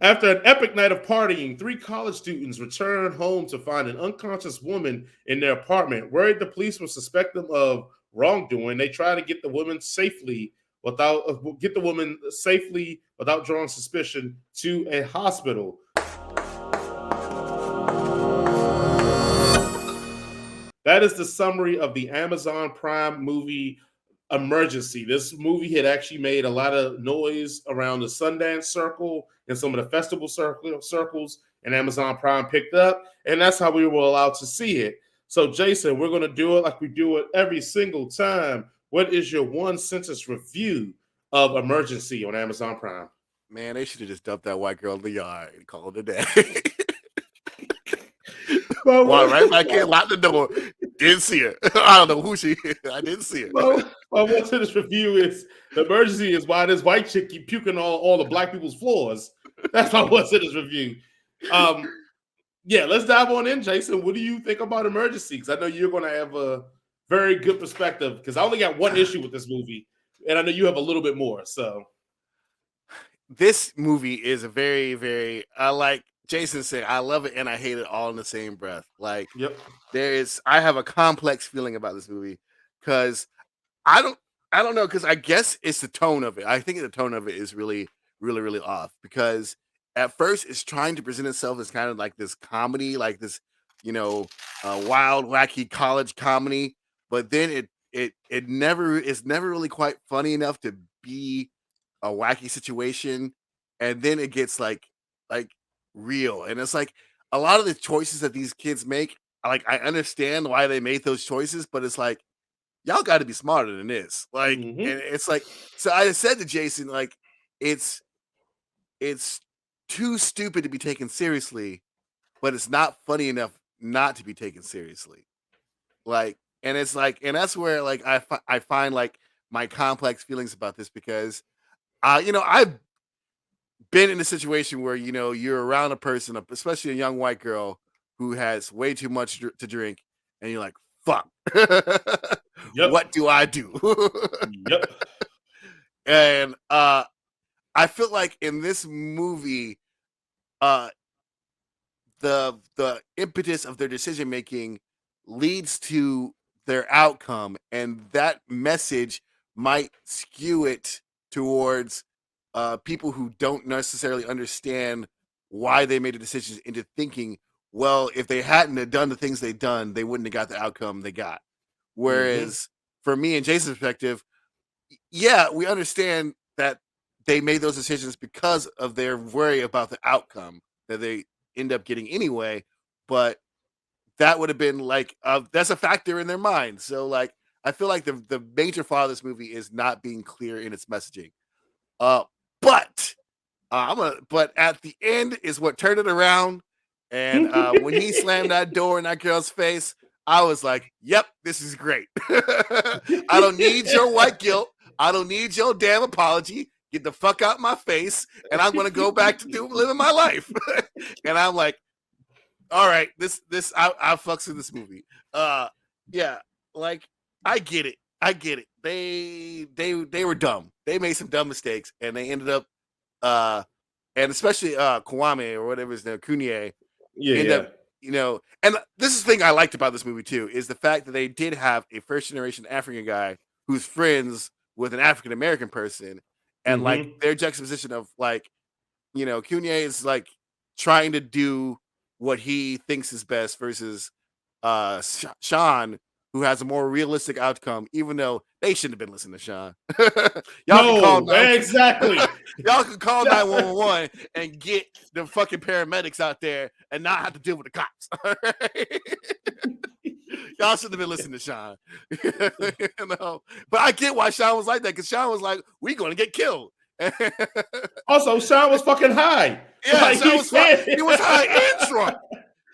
After an epic night of partying, three college students return home to find an unconscious woman in their apartment. Worried the police will suspect them of wrongdoing, they try to get the woman safely without drawing suspicion to a hospital. That is the summary of the Amazon Prime movie Emergency. This movie had actually made a lot of noise around the Sundance Circle and some of the circles, and Amazon Prime picked up, and that's how we were allowed to see it. So, Jason, we're going to do it like we do it every single time. What is your one sentence review of Emergency on Amazon Prime? Man, they should have just dumped that white girl in the yard and called it a day. Well, Walked right back in, locked the door. Didn't see her. I don't know who she is. I didn't see her. well, my one sentence review is the emergency is why this white chick keep puking on all the black people's floors. That's my one sentence review. Yeah, let's dive on in, Jason. What do you think about Emergency? Because I know you're going to have a very good perspective. Because I only got one issue with this movie, and I know you have a little bit more. So this movie is a very, very. I like Jason said. I love it and I hate it all in the same breath. Like, yep, I have a complex feeling about this movie because I don't know, because I guess it's the tone of it. I think the tone of it is really, really, really off, because at first it's trying to present itself as kind of like this comedy, like this, wild, wacky college comedy, but then it's never really quite funny enough to be a wacky situation, and then it gets like real, and it's like a lot of the choices that these kids make. Like, I understand why they made those choices, but it's like, y'all got to be smarter than this. Like, and it's like, so I said to Jason, like, it's too stupid to be taken seriously, but it's not funny enough not to be taken seriously. Like, and it's like, and that's where like I find like my complex feelings about this, because I've been in a situation where you're around a person, especially a young white girl, who has way too much to drink, and you're like, fuck. yep, What do I do? yep. And I feel like in this movie, uh the impetus of their decision making leads to their outcome, and that message might skew it towards people who don't necessarily understand why they made the decisions, into thinking, well, if they hadn't have done the things they done, they wouldn't have got the outcome they got. Whereas for me and Jason's perspective, yeah, we understand that they made those decisions because of their worry about the outcome that they end up getting anyway. But that would have been like, that's a factor in their mind. So like, I feel like the major flaw of this movie is not being clear in its messaging. Uh, but but at the end is what turned it around. And when he slammed that door in that girl's face, I was like, yep, this is great. I don't need your white guilt. I don't need your damn apology. Get the fuck out my face, and I'm gonna go back to living my life. And I'm like, all right, I fucks with this movie. Yeah, like, I get it. They were dumb. They made some dumb mistakes, and they ended up and especially Kwame, or whatever his name, Kunye, end up, and this is the thing I liked about this movie too, is the fact that they did have a first generation African guy who's friends with an African American person, and like their juxtaposition of like, Kunye is like trying to do what he thinks is best, versus Sean, who has a more realistic outcome, even though they shouldn't have been listening to Sean. Exactly. Y'all can call 911 and get the fucking paramedics out there and not have to deal with the cops. Y'all shouldn't have been listening to Sean. But I get why Sean was like that, because Sean was like, "We gonna get killed." Also, Sean was fucking high. Yeah, like, Sean was he was high and drunk.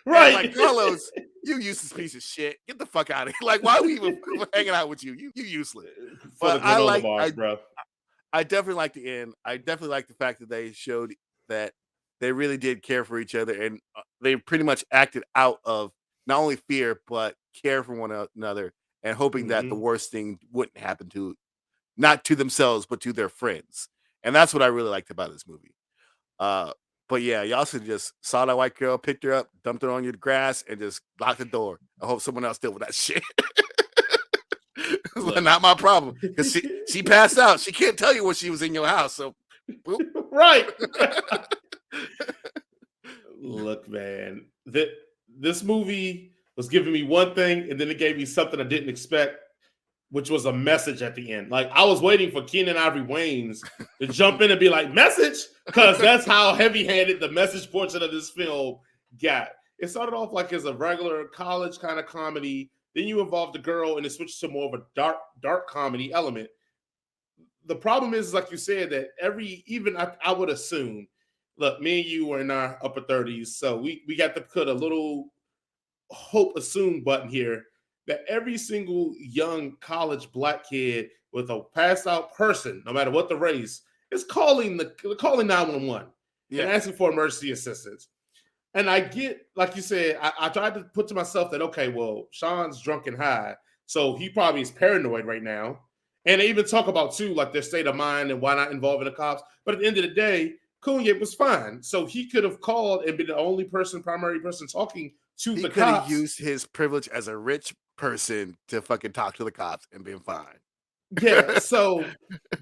Right. And like, Carlos, you useless piece of shit. Get the fuck out of here. Like, why are we even hanging out with you? You useless. But I definitely like the end. I definitely like the fact that they showed that they really did care for each other, and they pretty much acted out of not only fear but care for one another, and hoping that the worst thing wouldn't happen to, not to themselves, but to their friends. And that's what I really liked about this movie. But yeah, y'all should just saw that white girl, picked her up, dumped her on your grass, and just locked the door. I hope someone else deal with that shit. It's like, Look, not my problem. Because she passed out. She can't tell you when she was in your house. So boop. right. Look, man, this movie was giving me one thing, and then it gave me something I didn't expect, which was a message at the end. Like I was waiting for Keenen Ivory Wayans to jump in and be like, "Message," because that's how heavy-handed the message portion of this film got. It started off like as a regular college kind of comedy. Then you involved the girl, and it switched to more of a dark comedy element. The problem is, like you said, that I would assume, look, me and you were in our upper 30s, so we got to put a little hope assume button here that every single young college black kid with a passed out person, no matter what the race, is calling 911 and asking for emergency assistance. And I get, like you said, I tried to put to myself that, okay, well, Sean's drunk and high, so he probably is paranoid right now. And they even talk about, too, like their state of mind and why not involving the cops. But at the end of the day, Cunha was fine. So he could have called and been the only primary person talking to the cops. He could have used his privilege as a rich person to fucking talk to the cops and been fine. Yeah, so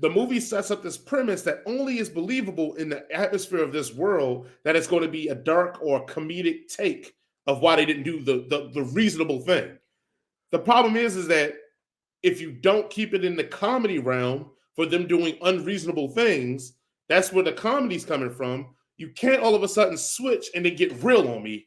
the movie sets up this premise that only is believable in the atmosphere of this world, that it's going to be a dark or comedic take of why they didn't do the reasonable thing. The problem is that if you don't keep it in the comedy realm for them doing unreasonable things, that's where the comedy's coming from. You can't all of a sudden switch and then get real on me,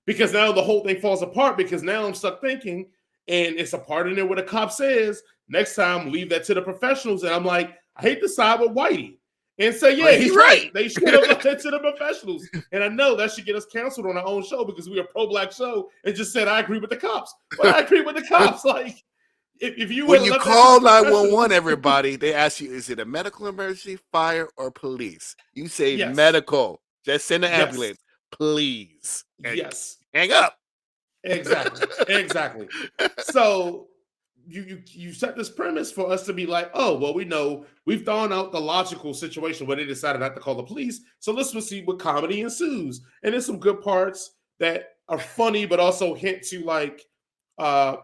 because now the whole thing falls apart, because now I'm stuck thinking, and it's a part in there where the cop says, next time leave that to the professionals. And I'm like, I hate to side with Whitey and say, yeah, he's right. They should have left that to the professionals. And I know that should get us canceled on our own show because we're a pro-black show and just said, I agree with the cops. But I agree with the cops. Like, if you when you call 911, everybody, they ask you, is it a medical emergency, fire, or police? You say medical. Just send an ambulance, please. And hang up. Exactly. So you set this premise for us to be like, oh, well, we know we've thrown out the logical situation where they decided not to call the police. So let's see what comedy ensues. And there's some good parts that are funny, but also hint to like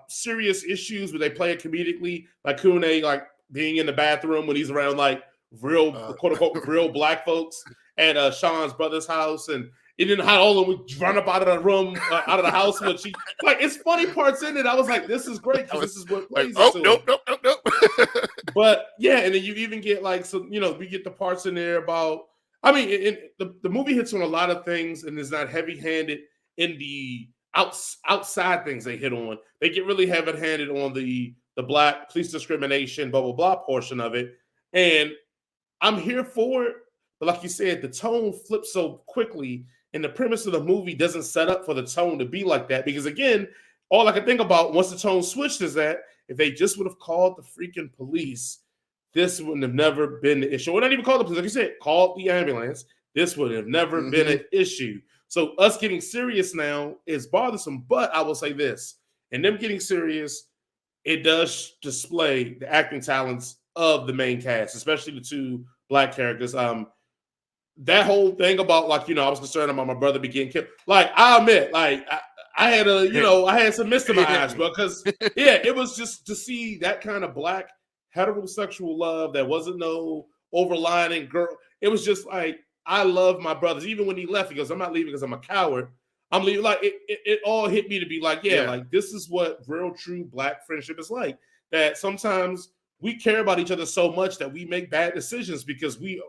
serious issues where they play it comedically, like Kune like being in the bathroom when he's around like real quote unquote real black folks at Sean's brother's house, and then how all of them would run up out of the room, out of the house when she like. It's funny parts in it. I was like, this is great because this is what plays like, into nope. But yeah, and then you even get like, so we get the parts in there about. I mean, the movie hits on a lot of things and is not heavy-handed in the outside things they hit on. They get really heavy-handed on the black police discrimination, blah blah blah portion of it, and I'm here for it. But like you said, the tone flips so quickly, and the premise of the movie doesn't set up for the tone to be like that. Because again, all I can think about once the tone switched is that if they just would have called the freaking police, this wouldn't have never been the issue. Or not even called the police, like you said, called the ambulance. This would have never been an issue. So us getting serious now is bothersome. But I will say this, and them getting serious, it does display the acting talents of the main cast, especially the two black characters. That whole thing about like, I was concerned about my brother being killed. Like, I admit, like I had I had some mist in my eyes, because it was just to see that kind of black heterosexual love that wasn't no overlining girl. It was just like, I love my brothers. Even when he left, he goes, I'm not leaving because I'm a coward. I'm leaving. Like it all hit me to be like, like this is what real true black friendship is like. That sometimes we care about each other so much that we make bad decisions because we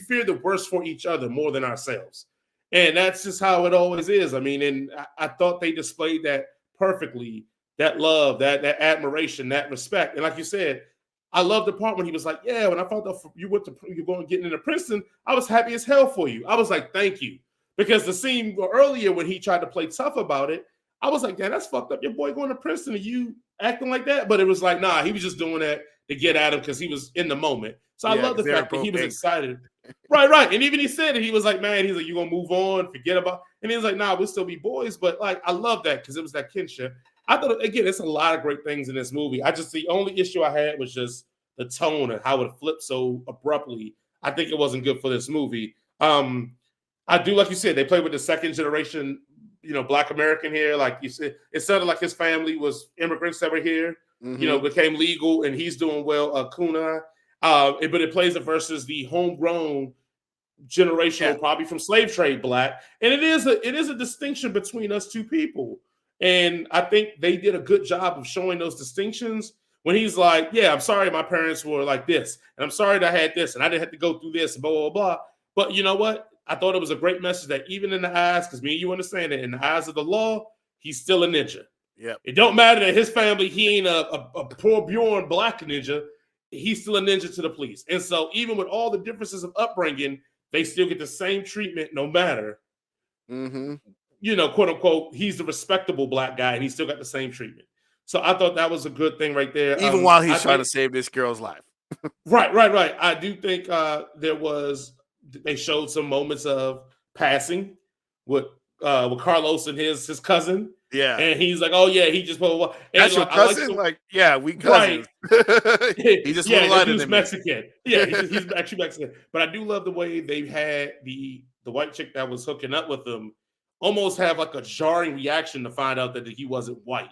fear the worst for each other more than ourselves. And that's just how it always is. I mean, and I thought they displayed that perfectly, that love, that admiration, that respect. And like you said, I love the part when he was like, yeah, when I found out you're going getting into Princeton, I was happy as hell for you. I was like, thank you. Because the scene earlier when he tried to play tough about it, I was like, damn, that's fucked up. Your boy going to Princeton and you acting like that. But it was like, nah, he was just doing that to get at him because he was in the moment. So I love the fact that he was excited. Right. And even he said it, he was like, man, he's like, you gonna move on, forget about. And he was like, nah, we'll still be boys. But like, I love that because it was that kinship. I thought, again, it's a lot of great things in this movie. The only issue I had was just the tone and how it flipped so abruptly. I think it wasn't good for this movie. I do, like you said, they play with the second generation, Black American here. Like you said, it sounded like his family was immigrants that were here, became legal, and he's doing well. Kunai, but it plays it versus the homegrown generational, probably from slave trade Black, and it is a distinction between us two people, and I think they did a good job of showing those distinctions. When he's like, "Yeah, I'm sorry, my parents were like this, and I'm sorry that I had this, and I didn't have to go through this, blah blah blah." But you know what? I thought it was a great message that even in the eyes, because me and you understand it, in the eyes of the law, he's still a ninja. Yeah, it don't matter that his family, he ain't a poor born Black ninja. He's still a ninja to the police, and so even with all the differences of upbringing, they still get the same treatment no matter. Quote unquote, he's the respectable Black guy, and he still got the same treatment. So I thought that was a good thing right there. Even while he's trying to save this girl's life. Right. I do think they showed some moments of passing with Carlos and his cousin. Yeah. And he's like, "Oh yeah, he just blah blah blah." And that's your cousin? Yeah, we cousins. Right. He just he's Mexican. Yeah, he's actually Mexican. But I do love the way they had the white chick that was hooking up with him almost have like a jarring reaction to find out that he wasn't white.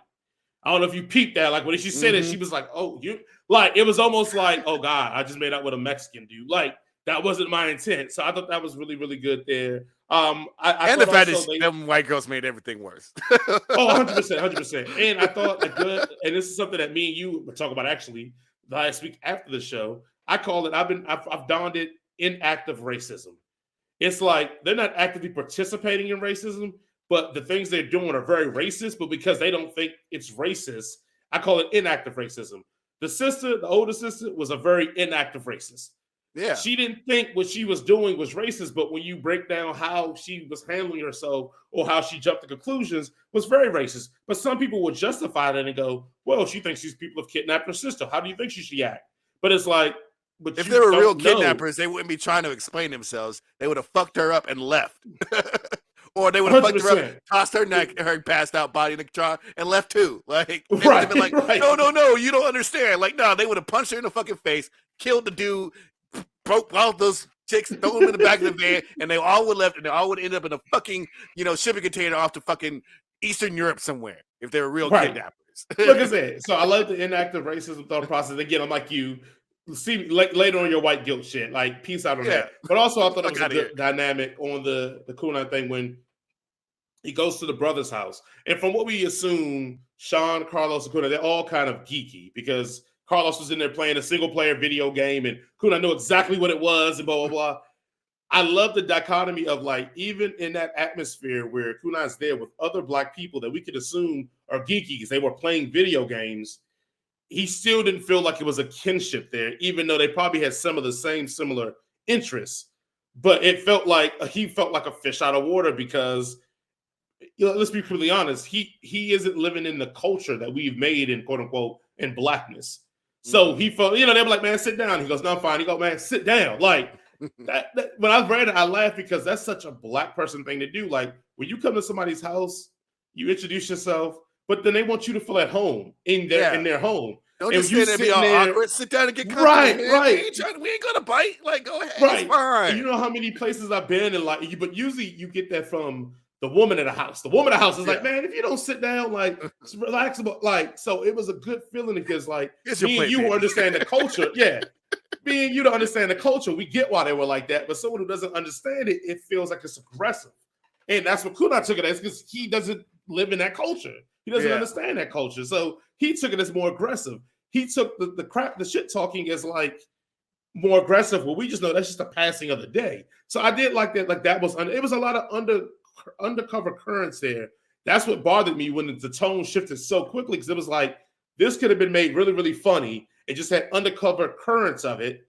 I don't know if you peeped that. Like when she said it, she was like, "Oh, you," like it was almost like, "Oh God, I just made out with a Mexican dude." Like that wasn't my intent. So I thought that was really, really good there. And the fact that them white girls made everything worse. 100%. And I thought and this is something that me and you were talking about actually last week after the show. I call it. I've donned it inactive racism. It's like they're not actively participating in racism, but the things they're doing are very racist. But because they don't think it's racist, I call it inactive racism. The older sister, was a very inactive racist. Yeah. She didn't think what she was doing was racist, but when you break down how she was handling herself or how she jumped to conclusions was very racist. But some people would justify that and go, "Well, she thinks these people have kidnapped her sister. How do you think she should act?" But it's like, if they were real kidnappers, they wouldn't be trying to explain themselves. They would have fucked her up and left. Or they would have fucked her up, tossed her passed out body in the jar and left too. Like, they would have been like, no, you don't understand. Like, no, they would have punched her in the fucking face, killed the dude, broke all those chicks, throw them in the back of the van, and they all would left, and they all would end up in a fucking, shipping container off to fucking Eastern Europe somewhere if they were real kidnappers. Like I said, so I love the inactive racism thought process. Again, I'm like you. See later on your white guilt shit. Like, peace out on that. But also, I thought it was a good dynamic on the Kunai thing when he goes to the brother's house. And from what we assume, Sean, Carlos, and Kunai, they're all kind of geeky because Carlos was in there playing a single-player video game, and Kunai knew exactly what it was, and blah, blah, blah. I love the dichotomy of, like, even in that atmosphere where Kunai's there with other Black people that we could assume are geeky because they were playing video games, he still didn't feel like it was a kinship there, even though they probably had some of the similar interests. But he felt like a fish out of water because, let's be completely honest, he isn't living in the culture that we've made in quote unquote in Blackness. So he felt, they were like, "Man, sit down." He goes, "No, I'm fine." He goes, "Man, sit down." Like that when I read it, I laughed because that's such a Black person thing to do. Like when you come to somebody's house, you introduce yourself, but then they want you to feel at home in their home. Don't just sit there and be all awkward. Sit down and get comfortable. Right. We ain't gonna bite. Like, go ahead. Right. It's fine. And you know how many places I've been and like, but usually you get that from the woman in the house. The woman in the house is like, "Man, if you don't sit down, like, relax about," like. So it was a good feeling because, like, me and you who understand the culture, me and you to understand the culture, we get why they were like that. But someone who doesn't understand it, it feels like it's aggressive, and that's what Kunai took it as because he doesn't live in that culture. He doesn't understand that culture, so he took it as more aggressive. He took the shit talking as like more aggressive. Well, we just know that's just a passing of the day. So I did like that. Like that was it was a lot of undercover currents there. That's what bothered me when the tone shifted so quickly because it was like this could have been made really, really funny and just had undercover currents of it,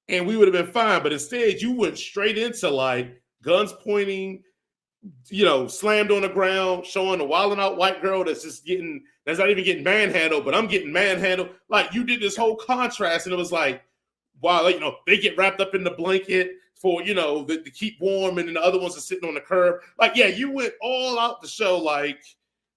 and we would have been fine. But instead, you went straight into like guns pointing, slammed on the ground, showing a wilding out white girl that's not even getting manhandled, but I'm getting manhandled. Like you did this whole contrast, and it was like, wow, they get wrapped up in the blanket for, to keep warm, and then the other ones are sitting on the curb. Like, yeah, you went all out the show like,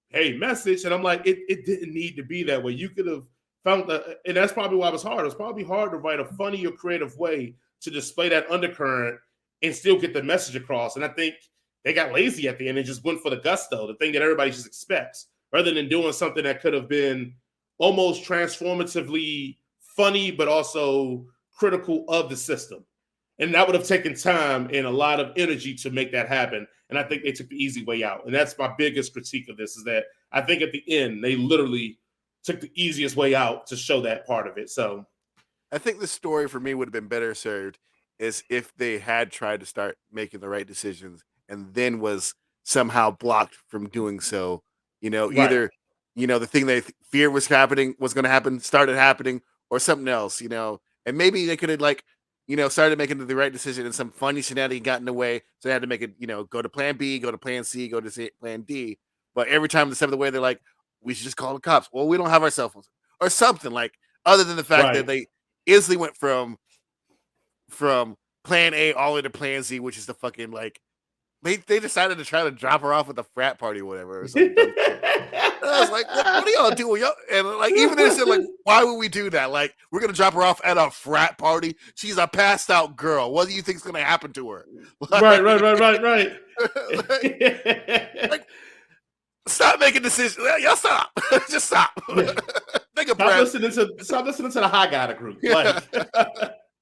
hey, message. And I'm like, it didn't need to be that way. You could have found that, and that's probably why it was hard. It was probably hard to write a funny or creative way to display that undercurrent and still get the message across. And I think they got lazy at the end and just went for the gusto, the thing that everybody just expects, rather than doing something that could have been almost transformatively funny, but also critical of the system. And that would have taken time and a lot of energy to make that happen. And I think they took the easy way out. And that's my biggest critique of this, is that I think at the end, they literally took the easiest way out to show that part of it. So I think the story for me would have been better served is if they had tried to start making the right decisions and then was somehow blocked from doing so. right, Either the thing they feared was going to happen started happening, or something else. And maybe they could have started making the right decision and some funny shenanigan got in the way, so they had to make it go to plan B, go to plan C, go to plan D. But every time they step of the way, they're like, we should just call the cops. Well, we don't have our cell phones or something, like, other than the fact that right. they instantly went from plan A all the way to plan Z, which is the fucking, like, they decided to try to drop her off at the frat party or whatever, or some dumb shit. And I was like, what are y'all doing? And like, even they said, like, why would we do that? Like, we're gonna drop her off at a frat party. She's a passed out girl. What do you think's gonna happen to her? Right, right. Like, stop making decisions. Y'all stop. Just stop. Yeah. Take a Stop breath. listening to the high guy group. Like,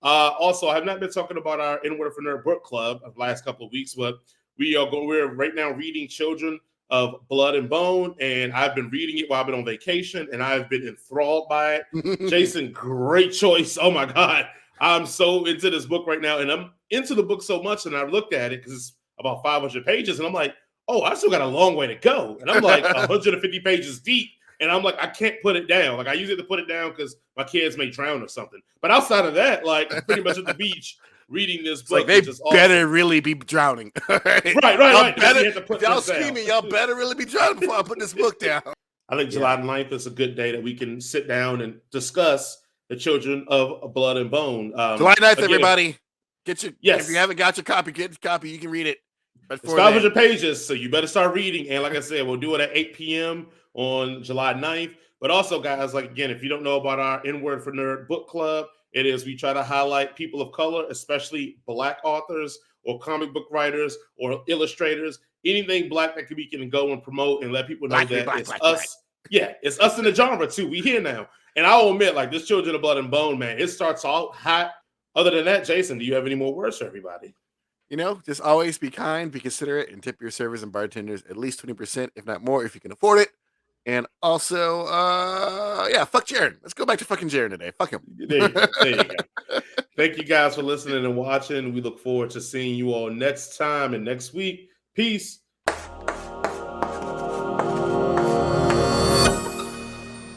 also, I have not been talking about our Inward for Nerd book club of the last couple of weeks, but we're right now reading Children of Blood and Bone, and I've been reading it while I've been on vacation, and I've been enthralled by it. Jason, great choice. Oh my God. I'm so into this book right now, and I'm into the book so much, and I looked at it because it's about 500 pages, and I'm like, oh, I still got a long way to go. And I'm like 150 pages deep. And I'm like, I can't put it down. Like, I use it to put it down because my kids may drown or something. But outside of that, like, I'm pretty much at the beach reading this book. Like, they better awesome. Really be drowning. Right. If y'all screaming, y'all better really be drowning before I put this book down. I think July 9th is a good day that we can sit down and discuss the Children of Blood and Bone. July 9th, again, everybody. If you haven't got your copy, get your copy. You can read it. It's 500 pages, so you better start reading. And like I said, we'll do it at 8 p.m. on July 9th. But also, guys, like, again, if you don't know about our N-Word for Nerd book club, it is we try to highlight people of color, especially Black authors or comic book writers or illustrators, anything Black that we can go and promote and let people know that it's us. Black. Yeah, it's us in the genre, too. We here now. And I'll admit, like, this Children of Blood and Bone, man, it starts out hot. Other than that, Jason, do you have any more words for everybody? Just always be kind, be considerate, and tip your servers and bartenders at least 20%, if not more, if you can afford it. And also, fuck Jaron. Let's go back to fucking Jaron today. Fuck him. There you go. Thank you guys for listening and watching. We look forward to seeing you all next time and next week. Peace.